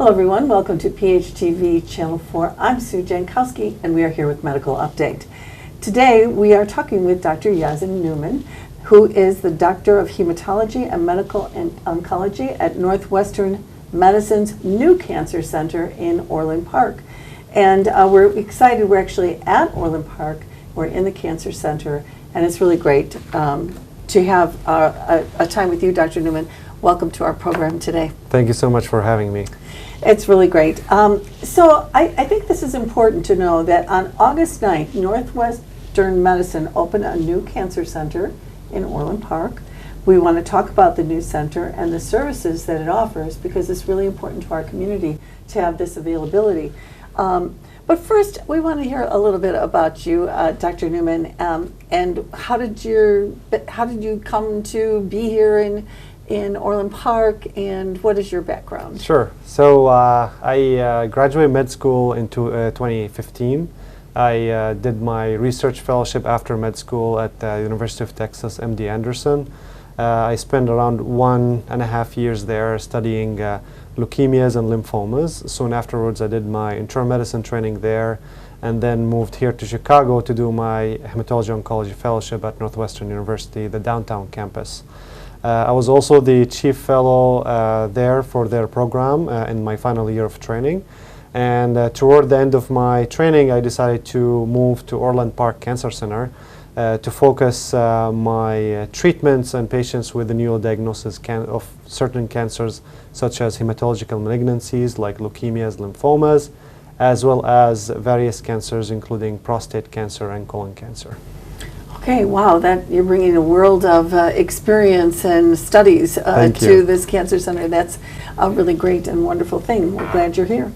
Hello everyone, welcome to PHTV Channel 4. I'm Sue Jankowski and we are here with Medical Update. Today we are talking with Dr. Yazin Newman, who is the Doctor of Hematology and Medical and Oncology at Northwestern Medicine's new Cancer Center in Orland Park. And we're excited, we're actually at Orland Park, we're in the Cancer Center, and it's really great to have a time with you, Dr. Newman. Welcome to our program today. Thank you so much for having me. It's really great. So I think this is important to know that on August 9th, Northwestern Medicine opened a new cancer center in Orland Park. We want to talk about the new center and the services that it offers because it's really important to our community to have this availability. But first, we want to hear a little bit about you, Dr. Newman, and how did you come to be here in Orland Park, and what is your background? Sure. So I graduated med school in 2015. I did my research fellowship after med school at the University of Texas, MD Anderson. I spent around 1.5 years there studying leukemias and lymphomas. Soon afterwards, I did my internal medicine training there, and then moved here to Chicago to do my hematology oncology fellowship at Northwestern University, the downtown campus. I was also the chief fellow there for their program in my final year of training. And toward the end of my training, I decided to move to Orland Park Cancer Center to focus my treatments and patients with the newly diagnosis of certain cancers, such as hematological malignancies like leukemias, lymphomas, as well as various cancers, including prostate cancer and colon cancer. Okay, wow, that you're bringing a world of experience and studies to this cancer center. That's a really great and wonderful thing. We're glad you're here.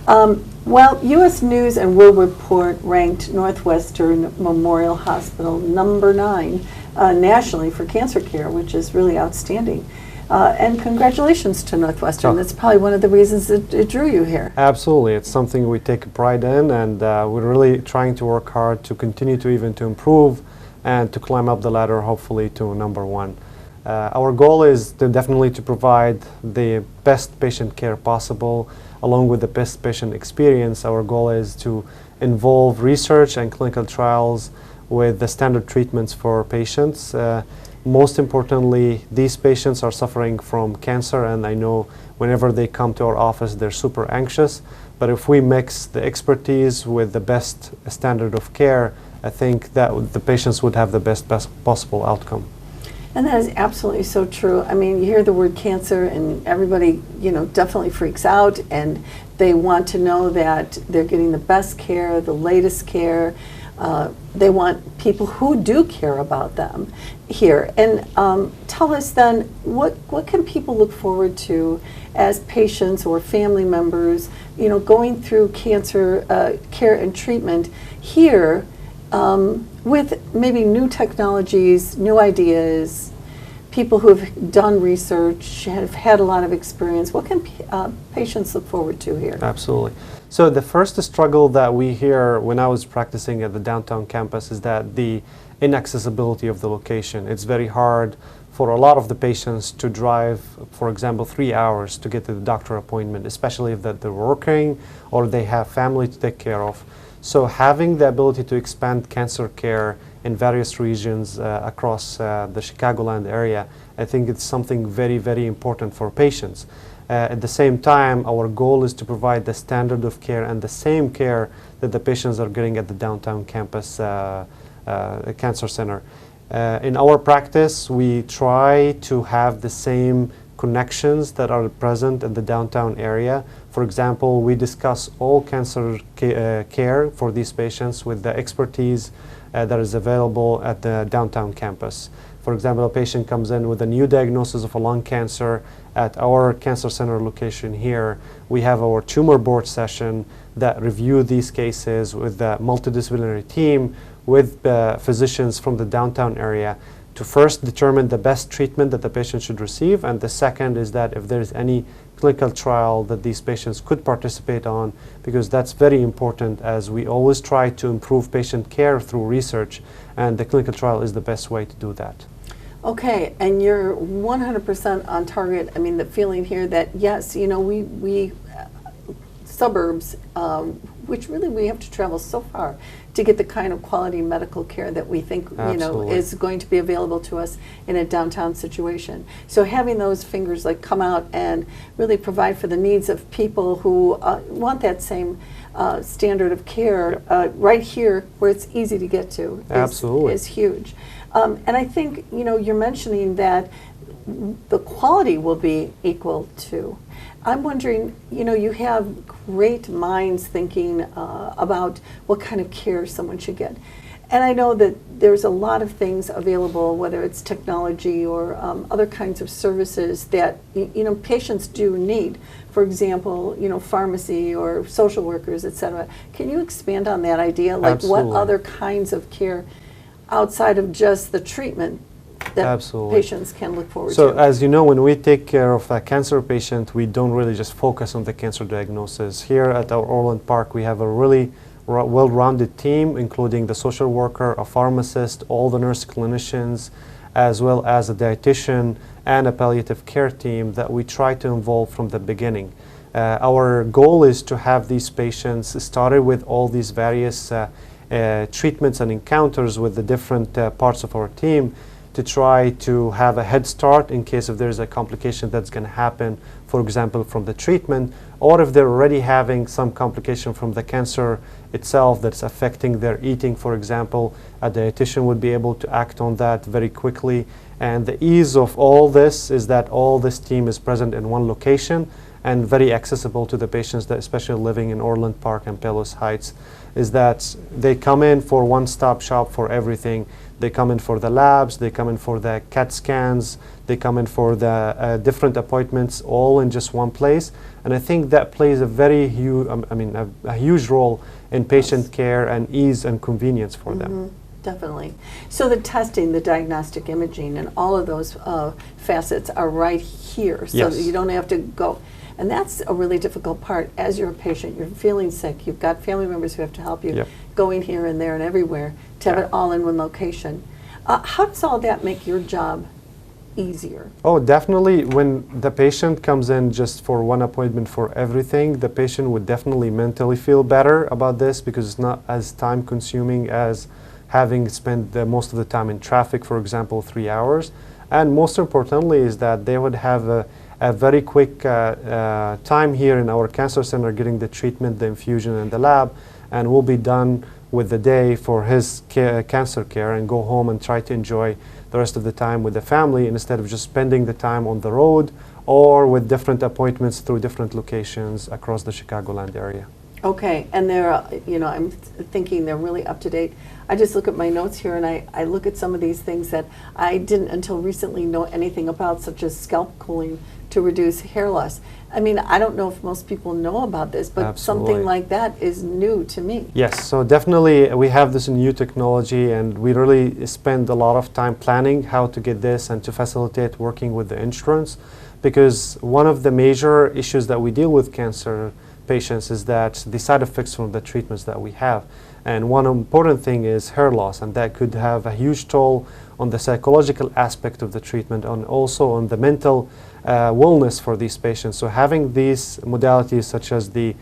Well, U.S. News and World Report ranked Northwestern Memorial Hospital number 9 nationally for cancer care, which is really outstanding. And congratulations to Northwestern. That's probably one of the reasons that it drew you here. Absolutely. It's something we take pride in, and we're really trying to work hard to continue to improve and to climb up the ladder, hopefully, to number 1. Our goal is definitely to provide the best patient care possible, along with the best patient experience. Our goal is to involve research and clinical trials with the standard treatments for patients. Most importantly, these patients are suffering from cancer, and I know whenever they come to our office, they're super anxious. But if we mix the expertise with the best standard of care, I think that the patients would have the best possible outcome. And that is absolutely so true. I mean, you hear the word cancer and everybody, definitely freaks out, and they want to know that they're getting the best care, the latest care. They want people who do care about them here. And tell us then, what can people look forward to as patients or family members, going through cancer care and treatment here with maybe new technologies, new ideas, people who have done research, have had a lot of experience. What can patients look forward to here? Absolutely. So the first struggle that we hear when I was practicing at the downtown campus is that the inaccessibility of the location. It's very hard for a lot of the patients to drive, for example, 3 hours to get to the doctor appointment, especially if they're working or they have family to take care of. So having the ability to expand cancer care in various regions across the Chicagoland area, I think it's something very, very important for patients. At the same time, our goal is to provide the standard of care and the same care that the patients are getting at the downtown campus cancer center. In our practice, we try to have the same connections that are present in the downtown area. For example, we discuss all cancer care for these patients with the expertise that is available at the downtown campus. For example, a patient comes in with a new diagnosis of a lung cancer at our cancer center location here. We have our tumor board session that review these cases with the multidisciplinary team with physicians from the downtown area to first determine the best treatment that the patient should receive, and the second is that if there's any clinical trial that these patients could participate on, because that's very important, as we always try to improve patient care through research, and the clinical trial is the best way to do that. Okay, and you're 100% on target. I mean, the feeling here that yes, we suburbs, which really we have to travel so far to get the kind of quality medical care that we think Absolutely. is going to be available to us in a downtown situation. So having those fingers like come out and really provide for the needs of people who want that same standard of care right here where it's easy to get to Absolutely. is huge. And I think you're mentioning that the quality will be equal to. I'm wondering, you have great minds thinking about what kind of care someone should get. And I know that there's a lot of things available, whether it's technology or other kinds of services that patients do need. For example, pharmacy or social workers, et cetera. Can you expand on that idea? Like Absolutely. what other kinds of care outside of just the treatment that Absolutely. patients can look forward to? So as you know, when we take care of a cancer patient, we don't really just focus on the cancer diagnosis. Here at our Orland Park, we have a really well-rounded team, including the social worker, a pharmacist, all the nurse clinicians, as well as a dietitian and a palliative care team that we try to involve from the beginning. Our goal is to have these patients started with all these various treatments and encounters with the different parts of our team to try to have a head start in case if there's a complication that's going to happen, for example, from the treatment, or if they're already having some complication from the cancer itself that's affecting their eating, for example, a dietitian would be able to act on that very quickly. And the ease of all this is that all this team is present in one location and very accessible to the patients, that especially living in Orland Park and Palos Heights, is that they come in for one-stop shop for everything. They come in for the labs, they come in for the CAT scans, they come in for the different appointments, all in just one place. And I think that plays a very huge, a huge role in patient care and ease and convenience for them. Definitely. So the testing, the diagnostic imaging, and all of those facets are right here, so Yes. that you don't have to go. And that's a really difficult part. As you're a patient, you're feeling sick, you've got family members who have to help you, Yep. going here and there and everywhere, to have it all in one location. How does all that make your job easier? Oh, definitely. When the patient comes in just for one appointment for everything, the patient would definitely mentally feel better about this because it's not as time consuming as having spent most of the time in traffic, for example, 3 hours. And most importantly is that they would have a very quick time here in our cancer center getting the treatment, the infusion, and the lab, and we'll be done with the day for his cancer care and go home and try to enjoy the rest of the time with the family instead of just spending the time on the road or with different appointments through different locations across the Chicagoland area. Okay, and they're, I'm thinking they're really up to date. I just look at my notes here and I look at some of these things that I didn't until recently know anything about, such as scalp cooling to reduce hair loss. I mean, I don't know if most people know about this, but Absolutely. something like that is new to me. Yes, so definitely we have this new technology and we really spend a lot of time planning how to get this and to facilitate working with the insurance, because one of the major issues that we deal with cancer patients is that the side effects from the treatments that we have. And one important thing is hair loss, and that could have a huge toll on the psychological aspect of the treatment and also on the mental wellness for these patients. So having these modalities such as the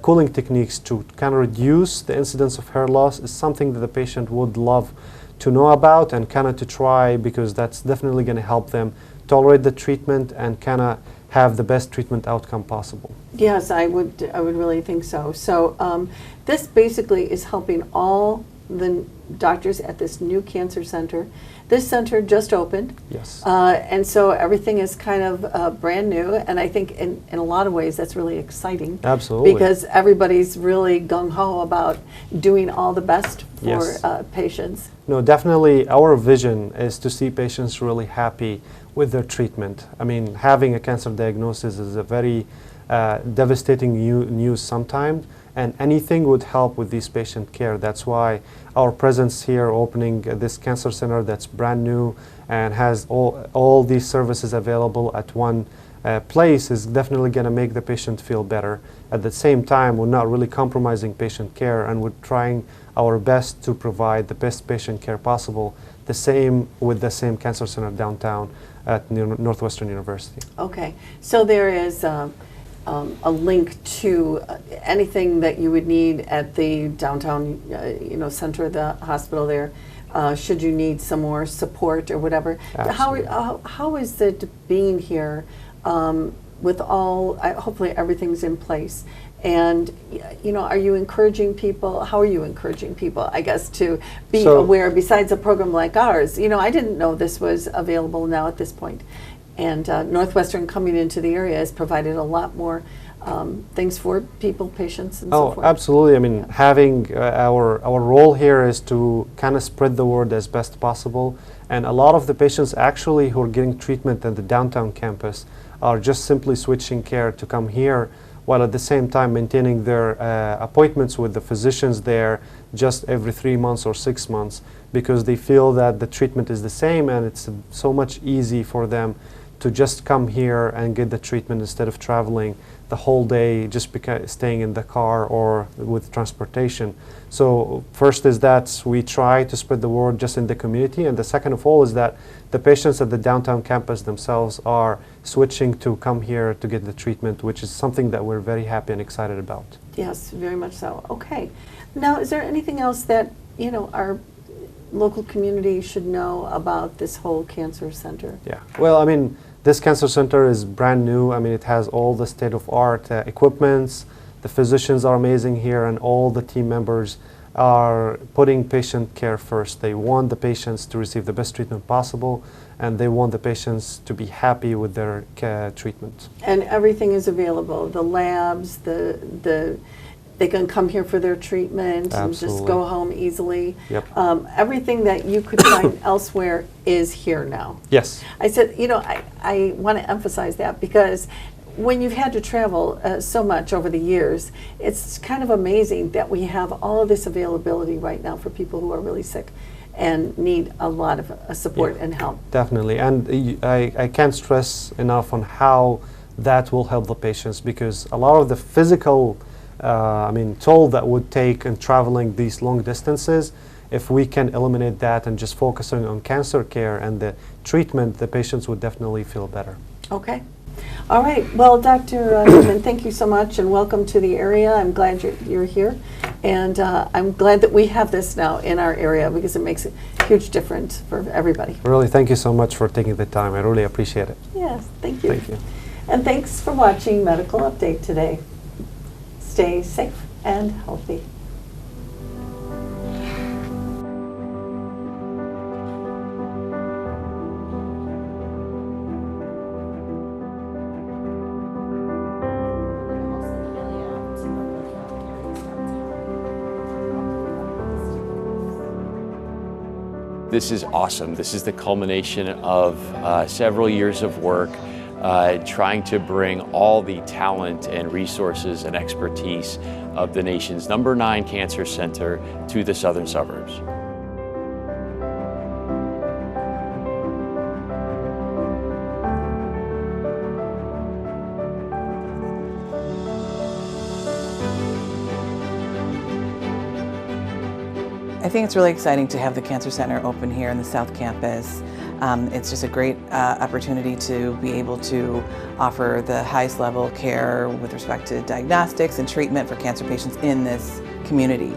cooling techniques to kind of reduce the incidence of hair loss is something that the patient would love to know about and kind of to try, because that's definitely going to help them tolerate the treatment and kind of have the best treatment outcome possible. Yes, I would really think so. So this basically is helping all the doctors at this new cancer center. This center just opened. Yes. And so everything is kind of brand new, and I think in a lot of ways that's really exciting. Absolutely. Because everybody's really gung-ho about doing all the best for Yes. patients. No, definitely our vision is to see patients really happy with their treatment. I mean, having a cancer diagnosis is a very devastating news sometimes, and anything would help with this patient care. That's why our presence here, opening this cancer center that's brand new and has all these services available at one place, is definitely going to make the patient feel better. At the same time, we're not really compromising patient care, and we're trying our best to provide the best patient care possible. The same with the same cancer center downtown at Northwestern University. Okay, so there is a link to anything that you would need at the downtown, center of the hospital there, should you need some more support or whatever. Absolutely. How is it being here with all, hopefully everything's in place? And, are you encouraging people, how are you encouraging people, I guess, to be aware, besides a program like ours? I didn't know this was available now at this point. And Northwestern coming into the area has provided a lot more things for people, patients, and so forth. Oh, absolutely. I mean, having our role here is to kind of spread the word as best possible. And a lot of the patients actually who are getting treatment at the downtown campus are just simply switching care to come here, while at the same time maintaining their appointments with the physicians there just every 3 months or 6 months, because they feel that the treatment is the same and it's so much easy for them to just come here and get the treatment instead of traveling the whole day, just staying in the car or with transportation. So first is that we try to spread the word just in the community, and the second of all is that the patients at the downtown campus themselves are switching to come here to get the treatment, which is something that we're very happy and excited about. Yes, very much so. Okay. Now, is there anything else that, our local community should know about this whole cancer center? Yeah. Well, I mean, this cancer center is brand new. I mean, it has all the state-of-art equipments. The physicians are amazing here, and all the team members are putting patient care first. They want the patients to receive the best treatment possible, and they want the patients to be happy with their treatment. And everything is available. The labs, they can come here for their treatment and just go home easily. Yep. Everything that you could find elsewhere is here now. Yes. I said, I want to emphasize that, because when you've had to travel so much over the years, it's kind of amazing that we have all of this availability right now for people who are really sick and need a lot of support and help. Definitely. And I can't stress enough on how that will help the patients, because a lot of the physical toll that would take in traveling these long distances, if we can eliminate that and just focusing on cancer care and the treatment, the patients would definitely feel better. Okay. All right. Well, Dr. Newman, thank you so much, and welcome to the area. I'm glad you're here, and I'm glad that we have this now in our area, because it makes a huge difference for everybody. Really, thank you so much for taking the time. I really appreciate it. Yes, thank you. Thank you. And thanks for watching Medical Update today. Stay safe and healthy. This is awesome. This is the culmination of several years of work trying to bring all the talent and resources and expertise of the nation's #9 cancer center to the southern suburbs. I think it's really exciting to have the Cancer Center open here in the South Campus. It's just a great opportunity to be able to offer the highest level of care with respect to diagnostics and treatment for cancer patients in this community.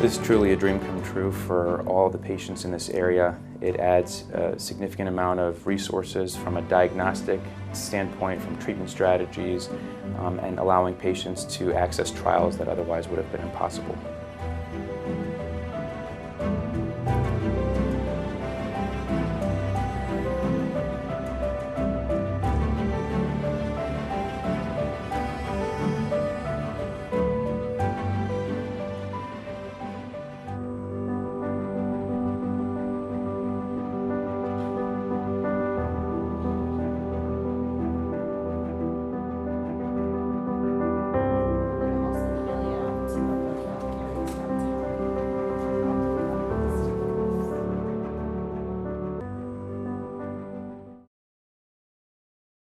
This is truly a dream come true for all the patients in this area. It adds a significant amount of resources from a diagnostic standpoint, from treatment strategies, and allowing patients to access trials that otherwise would have been impossible.